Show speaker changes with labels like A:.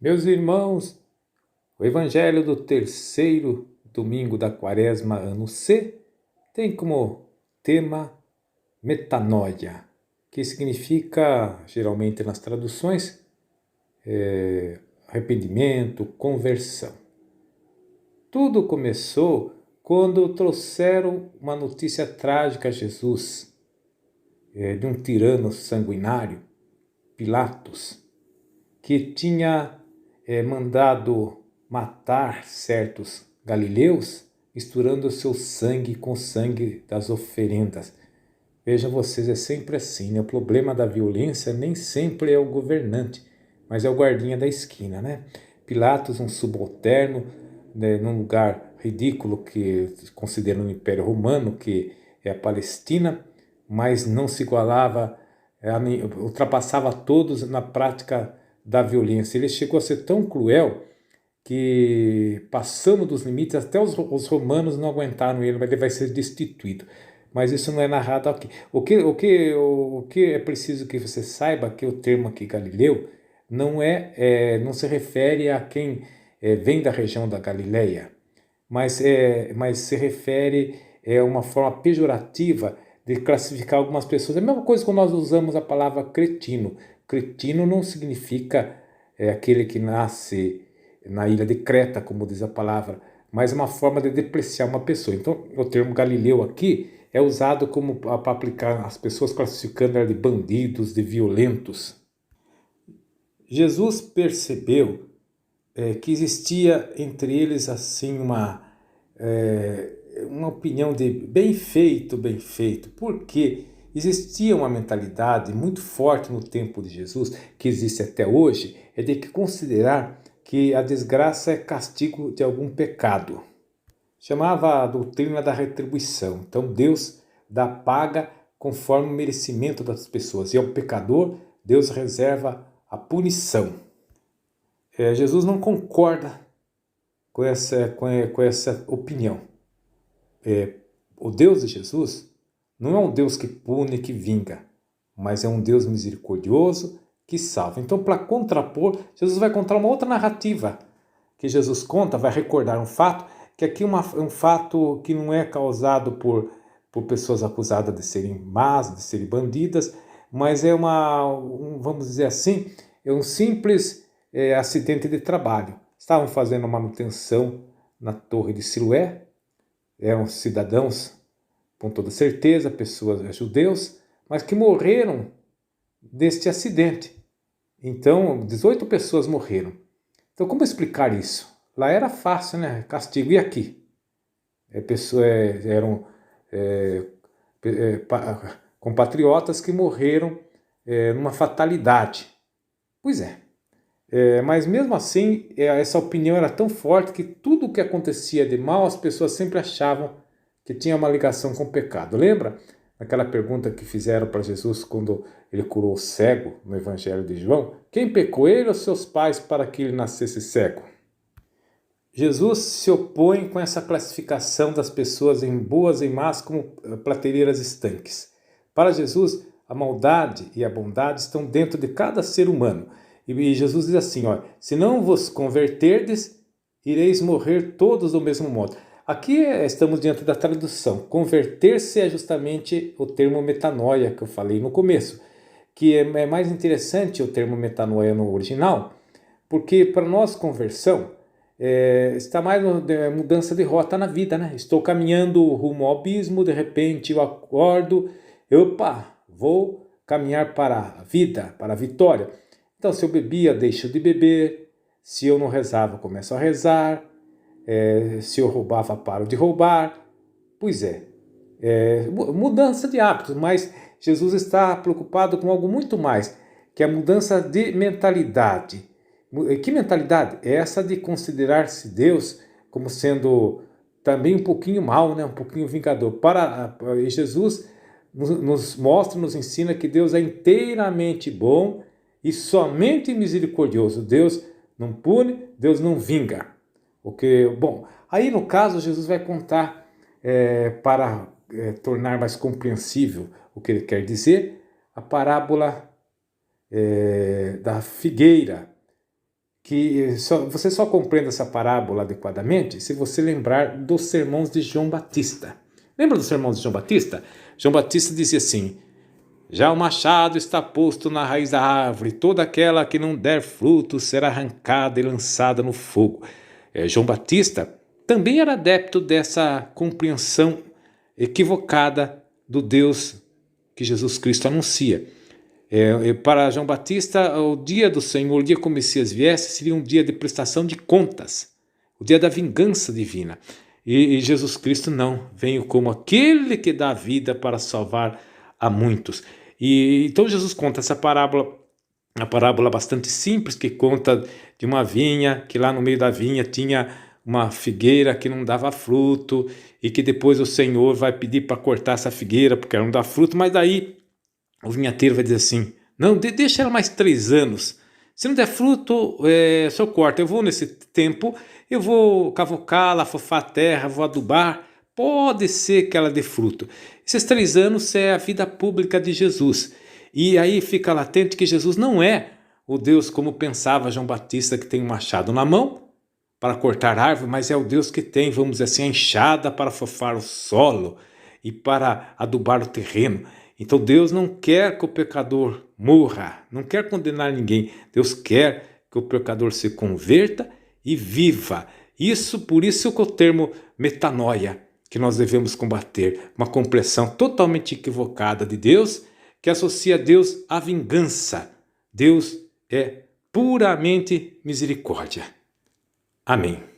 A: Meus irmãos, o Evangelho do terceiro domingo da Quaresma, ano C, tem como tema metanoia, que significa, geralmente nas traduções, arrependimento, conversão. Tudo começou quando trouxeram uma notícia trágica a Jesus, de um tirano sanguinário, Pilatos, que tinha mandado matar certos galileus, misturando o seu sangue com o sangue das oferendas. Vejam vocês, é sempre assim, né? O problema da violência nem sempre é o governante, mas é o guardinha da esquina, né? Pilatos, um subalterno, né, num lugar ridículo que considera o Império Romano, que é a Palestina, mas não se igualava, ultrapassava todos na prática da violência. Ele chegou a ser tão cruel que, passando dos limites, até os romanos não aguentaram ele, mas ele vai ser destituído. Mas isso não é narrado aqui. O que é preciso que você saiba que o termo aqui Galileu não se refere a quem vem da região da Galileia, mas se refere a uma forma pejorativa de classificar algumas pessoas. É a mesma coisa quando nós usamos a palavra cretino. Cretino não significa aquele que nasce na ilha de Creta, como diz a palavra, mas é uma forma de depreciar uma pessoa. Então, o termo Galileu aqui é usado como para aplicar as pessoas, classificando ela de bandidos, de violentos. Jesus percebeu que existia entre eles assim uma opinião de bem feito. Porque existia uma mentalidade muito forte no tempo de Jesus, que existe até hoje, é de que considerar que a desgraça é castigo de algum pecado. Chamava a doutrina da retribuição. Então Deus dá paga conforme o merecimento das pessoas. E ao pecador, Deus reserva a punição. Jesus não concorda com essa opinião. O Deus de Jesus não é um Deus que pune, que vinga, mas é um Deus misericordioso que salva. Então, para contrapor, Jesus vai contar uma outra narrativa que Jesus conta, vai recordar um fato, que aqui é um fato que não é causado por pessoas acusadas de serem más, de serem bandidas, mas vamos dizer assim, é um simples acidente de trabalho. Estavam fazendo manutenção na Torre de Siloé, eram cidadãos, com toda certeza, pessoas judeus, mas que morreram deste acidente. Então, 18 pessoas morreram. Então, como explicar isso? Lá era fácil, né? Castigo. E aqui? Eram compatriotas que morreram numa fatalidade. Pois é. Mas mesmo assim, essa opinião era tão forte que tudo o que acontecia de mal, as pessoas sempre achavam que tinha uma ligação com o pecado. Lembra aquela pergunta que fizeram para Jesus quando ele curou o cego no Evangelho de João? Quem pecou, ele ou seus pais, para que ele nascesse cego? Jesus se opõe com essa classificação das pessoas em boas e más como prateleiradas estanques. Para Jesus, a maldade e a bondade estão dentro de cada ser humano. E Jesus diz assim, se não vos converterdes, ireis morrer todos do mesmo modo. Aqui estamos diante da tradução. Converter-se é justamente o termo metanoia que eu falei no começo, que é mais interessante o termo metanoia no original, porque para nós conversão está mais mudança de rota na vida, né? Estou caminhando rumo ao abismo, de repente eu acordo, vou caminhar para a vida, para a vitória. Então, se eu bebia, deixo de beber. Se eu não rezava, começo a rezar. Se eu roubava, paro de roubar. Pois mudança de hábitos. Mas Jesus está preocupado com algo muito mais, que é a mudança de mentalidade. Que mentalidade? É essa de considerar-se Deus como sendo também um pouquinho mal, né? Um pouquinho vingador. E Jesus nos mostra, nos ensina que Deus é inteiramente bom e somente misericordioso. Deus não pune, Deus não vinga. Aí no caso Jesus vai contar para tornar mais compreensível o que ele quer dizer, a parábola da figueira, você só compreende essa parábola adequadamente se você lembrar dos sermões de João Batista. Lembra dos sermões de João Batista? João Batista dizia assim: já o machado está posto na raiz da árvore, toda aquela que não der fruto será arrancada e lançada no fogo. João Batista também era adepto dessa compreensão equivocada do Deus que Jesus Cristo anuncia. Para João Batista, o dia do Senhor, o dia que o Messias viesse, seria um dia de prestação de contas, o dia da vingança divina. E Jesus Cristo não, veio como aquele que dá vida para salvar a muitos. E então Jesus conta essa parábola, uma parábola bastante simples, que conta de uma vinha, que lá no meio da vinha tinha uma figueira que não dava fruto, e que depois o Senhor vai pedir para cortar essa figueira, porque ela não dá fruto, mas daí o vinhateiro vai dizer assim: não, deixa ela mais 3 anos, se não der fruto, só corta, eu vou nesse tempo, eu vou cavocá-la, afofar a terra, vou adubar, pode ser que ela dê fruto. Esses 3 anos é a vida pública de Jesus. E aí fica latente que Jesus não é o Deus como pensava João Batista, que tem um machado na mão para cortar árvore, mas é o Deus que tem, vamos dizer assim, a enxada para afofar o solo e para adubar o terreno. Então Deus não quer que o pecador morra, não quer condenar ninguém. Deus quer que o pecador se converta e viva. Por isso que o termo metanoia, que nós devemos combater, uma compreensão totalmente equivocada de Deus, que associa Deus à vingança. Deus é puramente misericórdia. Amém.